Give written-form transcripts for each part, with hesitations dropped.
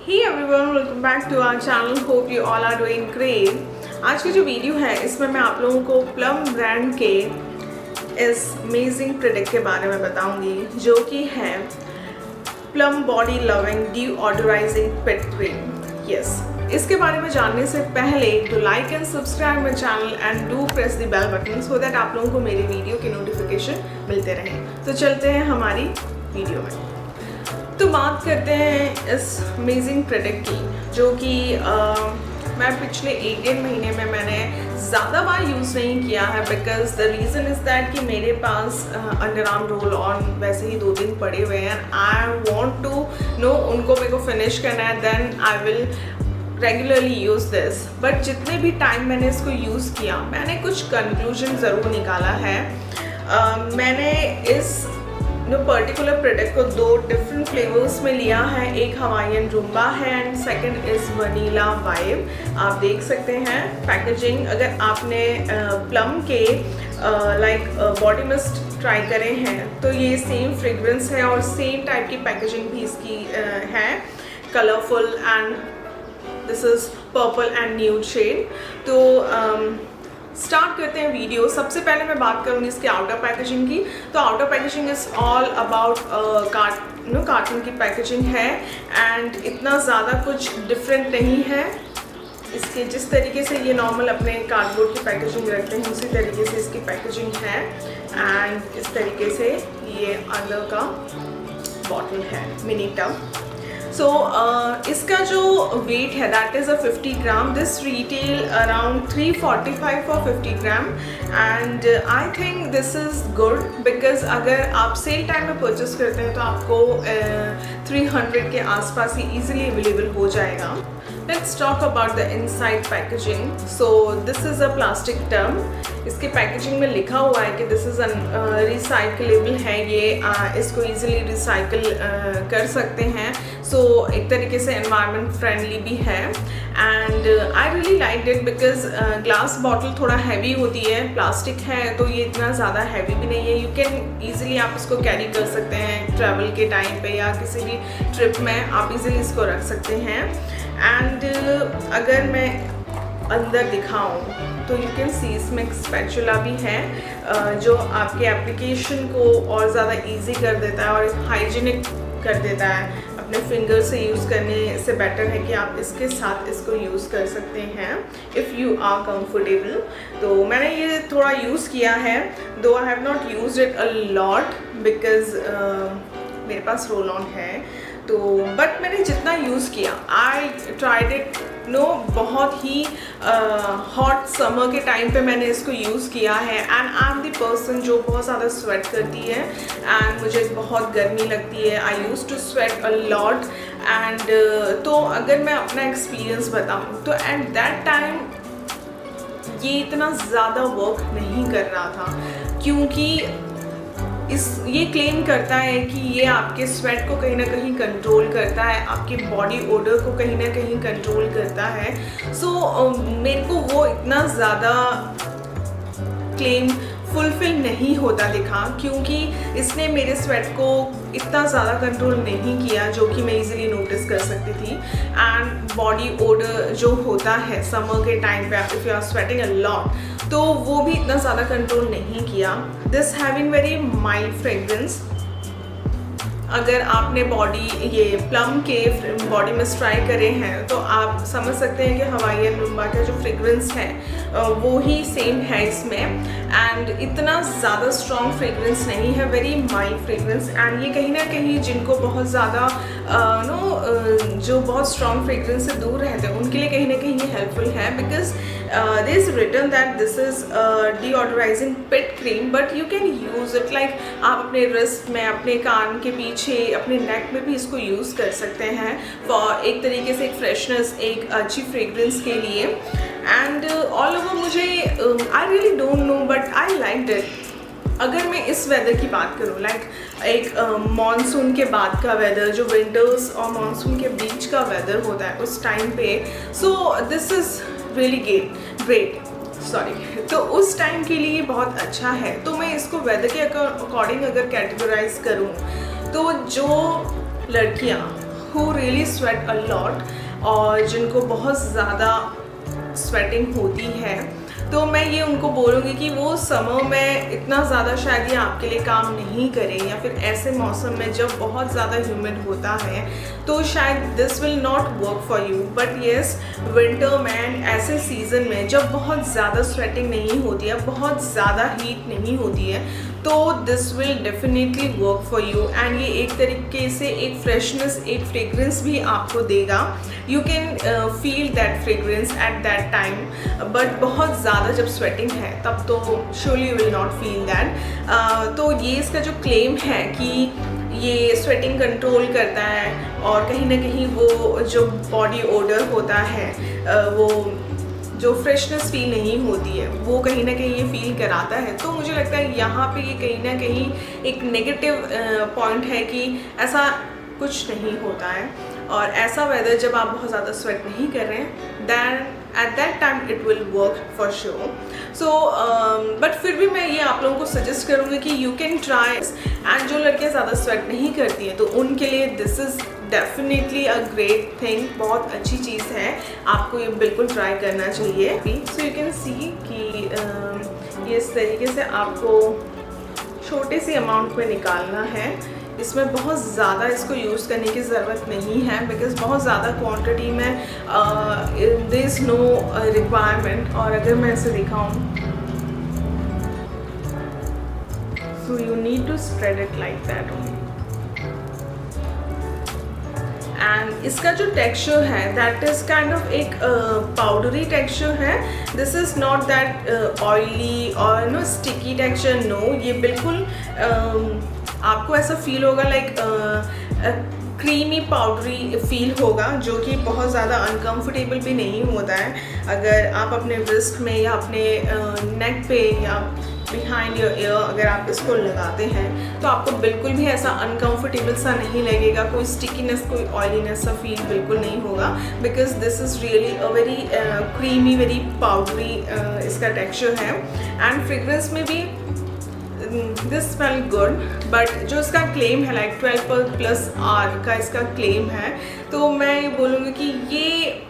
Hey everyone, welcome back to our channel. Hope you all are doing great. आज की जो video है इसमें मैं आप लोगों को प्लम ब्रांड के इस अमेजिंग प्रोडक्ट के बारे में बताऊंगी जो कि है plum body loving deodorising pit cream. Yes, इसके बारे में जानने से पहले तो like and subscribe my channel and do press the bell button so that आप लोगों को मेरी वीडियो के नोटिफिकेशन मिलते रहें। तो चलते हैं हमारी वीडियो में। तो बात करते हैं इस अमेजिंग प्रोडक्ट की जो कि मैं पिछले 1-1.5 महीने में मैंने ज़्यादा बार यूज़ नहीं किया है because the reason is that कि मेरे पास अंडर आर्म रोल ऑन वैसे ही 2 दिन पड़े हुए हैं। आई वॉन्ट टू नो उनको मेरे को फिनिश करना है, then I will regularly use this. But जितने भी टाइम मैंने इसको यूज़ किया मैंने कुछ कंक्लूजन ज़रूर निकाला है। मैंने इस पर्टिकुलर प्रोडक्ट को 2 डिफरेंट फ्लेवर्स में लिया है। एक हवाईयन रूम्बा है and second is vanilla vibe. आप देख सकते हैं पैकेजिंग। अगर आपने प्लम के लाइक बॉडी मिस्ट ट्राई करे हैं तो ये सेम फ्रेग्रेंस है और सेम टाइप की पैकेजिंग भी इसकी है, colourful and this is purple and nude shade. तो स्टार्ट करते हैं वीडियो। सबसे पहले मैं बात करूँगी इसके आउटर पैकेजिंग की। तो outer packaging is all about carton की पैकेजिंग है एंड इतना ज़्यादा कुछ डिफरेंट नहीं है। इसके जिस तरीके से ये नॉर्मल अपने कार्डबोर्ड की पैकेजिंग रखते हैं उसी तरीके से इसकी पैकेजिंग है एंड इस तरीके से ये अंदर का बॉटल है, मिनी टब। सो इसका जो वेट है that is 50 gram. This retail around 345 for 50 gram and I think this is good because अगर आप सेल टाइम में परचेस करते हैं तो आपको 300 के आसपास ही ईजिली अवेलेबल हो जाएगा। Let's talk about the inside packaging. So this is a plastic tub. इसके पैकेजिंग में लिखा हुआ है कि दिस इज़ रिसाइकलेबल है, ये इसको ईजिली रिसाइकल कर सकते हैं। सो एक तरीके से एनवायरनमेंट फ्रेंडली भी है and I really like it because glass bottle थोड़ा हैवी होती है, प्लास्टिक है तो ये इतना ज़्यादा हैवी भी नहीं है। यू कैन ईजिली आप इसको कैरी कर सकते हैं ट्रैवल के टाइम पे या किसी भी ट्रिप में आप इजीली इसको रख सकते हैं। एंड अगर मैं अंदर दिखाऊं तो यू कैन सी इसमें एक स्पैचुला भी है जो आपके एप्लीकेशन को और ज़्यादा इजी कर देता है और हाइजीनिक कर देता है। अपने फिंगर से यूज़ करने से बेटर है कि आप इसके साथ इसको यूज़ कर सकते हैं इफ़ यू आर कंफर्टेबल। तो मैंने ये थोड़ा यूज़ किया है, दो I have not used it a lot because मेरे पास रोल ऑन है तो बट मैंने जितना यूज़ किया आई ट्राइड इट बहुत ही हॉट समर के टाइम पे मैंने इसको यूज़ किया है and I am the person जो बहुत ज़्यादा स्वेट करती है एंड मुझे बहुत गर्मी लगती है। I used to sweat a lot and तो अगर मैं अपना एक्सपीरियंस बताऊँ तो एट दैट टाइम ये इतना ज़्यादा वर्क नहीं कर रहा था क्योंकि ये क्लेम करता है कि ये आपके स्वेट को कहीं ना कहीं कंट्रोल करता है, आपके बॉडी ओडर को कहीं ना कहीं कंट्रोल करता है। सो मेरे को वो इतना ज़्यादा क्लेम फुलफिल नहीं होता दिखा क्योंकि इसने मेरे स्वेट को इतना ज़्यादा कंट्रोल नहीं किया जो कि मैं इजीली नोटिस कर सकती थी। एंड बॉडी ओडर जो होता है समर के टाइम पे if you are sweating a lot तो वो भी इतना ज़्यादा कंट्रोल नहीं किया। This having very mild fragrance. अगर आपने ये प्लम के बॉडी मिस्ट ट्राई करे हैं तो आप समझ सकते हैं कि हवाईयन रूम्बा का जो फ्रेग्रेंस है वो ही सेम है इसमें एंड इतना ज़्यादा स्ट्रॉन्ग फ्रेग्रेंस नहीं है, वेरी माइल्ड फ्रेग्रेंस। एंड ये कहीं ना कहीं जिनको बहुत ज़्यादा जो बहुत स्ट्रॉन्ग फ्रेग्रेंस से दूर रहते हैं उनके लिए कहीं ना कहीं ये हेल्पफुल है because there is written that this is deodorizing pit cream but you can use it like आप अपने रिस्ट में, अपने कान के पीछे, अपने नेक में भी इसको यूज़ कर सकते हैं फॉर एक तरीके से एक फ्रेशनेस, एक अच्छी फ्रेग्रेंस के लिए। एंड ऑल ओवर मुझे I really don't know but I liked it. अगर मैं इस वेदर की बात करूँ लाइक एक मॉनसून के बाद का वेदर जो विंटर्स और मॉनसून के बीच का वेदर होता है उस टाइम पे, सो दिस इज़ रियली ग्रेट तो उस टाइम के लिए बहुत अच्छा है। तो मैं इसको वेदर के अकॉर्डिंग अगर कैटेगराइज करूँ तो जो लड़कियाँ who really sweat a lot और जिनको बहुत ज़्यादा स्वेटिंग होती है, तो मैं ये उनको बोलूँगी कि वो समर में इतना ज़्यादा शायद ये आपके लिए काम नहीं करें, या फिर ऐसे मौसम में जब बहुत ज़्यादा ह्यूमिड होता है तो शायद this will not work for you. But yes, winter में, ऐसे सीज़न में जब बहुत ज़्यादा स्वेटिंग नहीं होती है, बहुत ज़्यादा हीट नहीं होती है, तो this will definitely work for you. And ये एक तरीके से एक फ्रेशनेस, एक फ्रेगरेंस भी आपको देगा। You can feel that fragrance eight that time, but बहुत ज़्यादा जब स्वेटिंग है तब तो surely you will not feel that. तो ये इसका जो क्लेम है कि ये स्वेटिंग कंट्रोल करता है और कहीं ना कहीं वो जो बॉडी ओडर होता है, वो जो फ्रेशनेस फील नहीं होती है, वो कहीं ना कहीं ये फील कराता है। तो मुझे लगता है यहाँ पे ये कहीं ना कहीं एक नेगेटिव पॉइंट है कि ऐसा कुछ नहीं होता है। और ऐसा वेदर जब आप बहुत ज़्यादा स्वेट नहीं कर रहे हैं, then at that time it will work for sure. So but फिर भी मैं ये आप लोगों को सजेस्ट करूँगी कि यू कैन ट्राई। एंड जो लड़कियाँ ज़्यादा स्वेट नहीं करती हैं तो उनके लिए this is definitely a great thing, बहुत अच्छी चीज़ है, आपको ये बिल्कुल ट्राई करना चाहिए। सो यू कैन सी कि ये इस तरीके से आपको छोटे सी अमाउंट में निकालना है। इसमें बहुत ज़्यादा इसको यूज़ करने की ज़रूरत नहीं है, बिकॉज़ बहुत ज़्यादा क्वांटिटी में देयर इज़ नो रिक्वायरमेंट। और अगर मैं इसे दिखाऊं, so you need to spread it like that only. And इसका जो टेक्सचर है दैट इज़ काइंड ऑफ एक पाउडरी टेक्सचर है। This is not that oily और नो स्टिकी टेक्सचर, नो। ये बिल्कुल आपको ऐसा फील होगा लाइक क्रीमी पाउडरी फील होगा, जो कि बहुत ज़्यादा अनकंफर्टेबल भी नहीं होता है। अगर आप अपने रिस्ट में या अपने नेक पे या बिहाइंड योर ईयर अगर आप इसको लगाते हैं तो आपको बिल्कुल भी ऐसा अनकंफर्टेबल सा नहीं लगेगा, कोई स्टिकीनेस, कोई ऑयलीनेस सा फील बिल्कुल नहीं होगा, because this is really a very creamy, very powdery इसका टेक्सचर है। एंड फ्रेग्रेंस में भी दिस स्मेल गुड, बट जो इसका क्लेम है लाइक 12+ का इसका क्लेम है, तो मैं ये बोलूँगी कि ये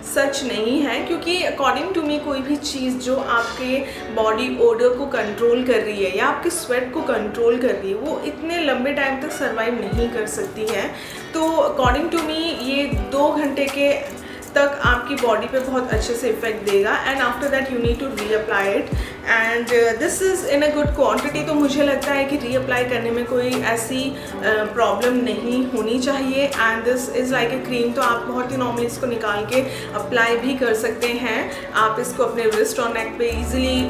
सच नहीं है। क्योंकि अकॉर्डिंग टू मी कोई भी चीज़ जो आपके बॉडी ओडर को कंट्रोल कर रही है या आपके स्वेट को कंट्रोल कर रही है, वो इतने लंबे टाइम तक सर्वाइव नहीं कर सकती है। तो अकॉर्डिंग टू मी ये 2 घंटे के तक आपकी बॉडी पे बहुत अच्छे से इफेक्ट देगा। And after that you need to reapply it, and this is in a good quantity. तो मुझे लगता है कि रीअप्लाई करने में कोई ऐसी प्रॉब्लम नहीं होनी चाहिए। And this is like a cream, तो आप बहुत ही नॉर्मली इसको निकाल के अप्लाई भी कर सकते हैं। आप इसको अपने रिस्ट और नेक पे ईजिली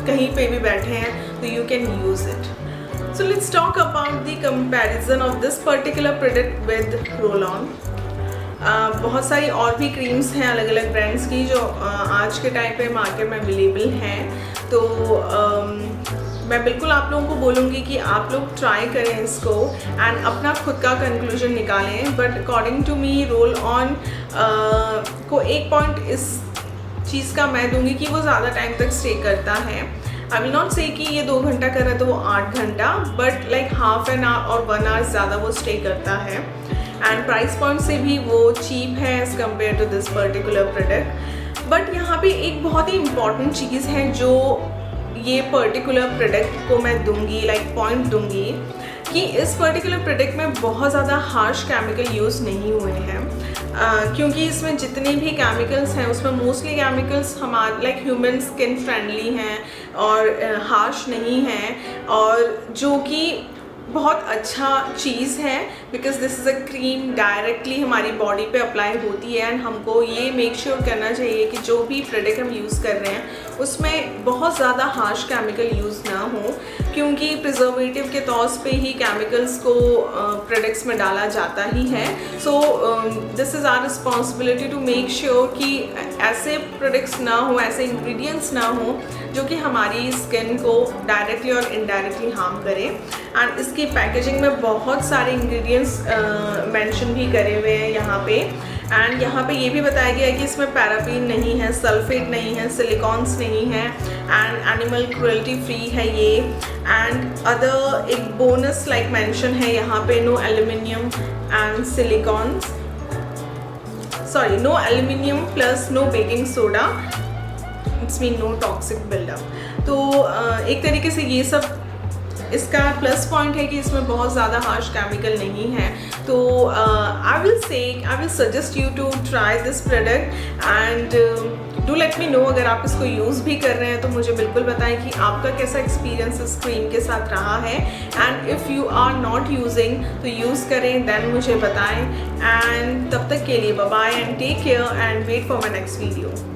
कहीं पे भी बैठे हैं तो you can use it. So let's talk about the comparison of this particular product with Roll-On. बहुत सारी और भी क्रीम्स हैं अलग अलग ब्रांड्स की जो आज के टाइम पे मार्केट में अवेलेबल हैं। तो मैं बिल्कुल आप लोगों को बोलूँगी कि आप लोग ट्राई करें इसको एंड अपना खुद का कंक्लूजन निकालें। But according to me Roll-On को एक पॉइंट इस चीज़ का मैं दूँगी कि वो ज़्यादा टाइम तक स्टे करता है। आई विल नॉट से कि ये 2 घंटा कर रहा है तो वो 8 घंटा, but like half an hour और 1 आवर ज़्यादा वो स्टे करता है। एंड प्राइस पॉइंट से भी वो चीप है as compared to this particular product. But यहाँ पे एक बहुत ही इम्पॉर्टेंट चीज़ है जो ये पर्टिकुलर प्रोडक्ट को मैं दूंगी, लाइक पॉइंट दूंगी, कि इस पर्टिकुलर प्रोडक्ट में बहुत ज़्यादा हार्श केमिकल यूज़ नहीं हुए हैं। क्योंकि इसमें जितने भी केमिकल्स हैं उसमें मोस्टली केमिकल्स हमारे लाइक ह्यूमन स्किन फ्रेंडली हैं और हार्श नहीं हैं, और जो कि बहुत अच्छा चीज़ है because this is a cream directly हमारी बॉडी पे अप्लाई होती है। एंड हमको ये मेक श्योर करना चाहिए कि जो भी प्रोडक्ट हम यूज़ कर रहे हैं उसमें बहुत ज़्यादा हार्श केमिकल यूज़ ना हो, क्योंकि प्रिजर्वेटिव के तौर पे ही केमिकल्स को प्रोडक्ट्स में डाला जाता ही है। So this is our responsibility to make sure कि ऐसे प्रोडक्ट्स ना हो, ऐसे इंग्रेडिएंट्स ना हो जो कि हमारी स्किन को डायरेक्टली और इनडायरेक्टली हार्म करें। एंड इसकी पैकेजिंग में बहुत सारे इंग्रेडिएंट्स मेंशन भी करे हुए हैं यहाँ पे। एंड यहाँ पे ये भी बताया गया है कि इसमें पैराफिन नहीं है, सल्फेट नहीं है, सिलिकॉन्स नहीं है, एंड एनिमल क्रुएल्टी फ्री है ये। एंड अदर एक बोनस लाइक मेंशन है यहाँ पे, no aluminium and silicons, sorry, no aluminum plus no baking soda, it's mean no toxic buildup. तो एक तरीके से ये सब इसका प्लस पॉइंट है कि इसमें बहुत ज़्यादा हार्श केमिकल नहीं है। तो I will suggest you to try this product and do let me know अगर आप इसको यूज़ भी कर रहे हैं तो मुझे बिल्कुल बताएं कि आपका कैसा एक्सपीरियंस इस क्रीम के साथ रहा है। And if you are not using तो यूज़ करें, देन मुझे बताएं। एंड तब तक के लिए bye bye and take care and wait for my next video.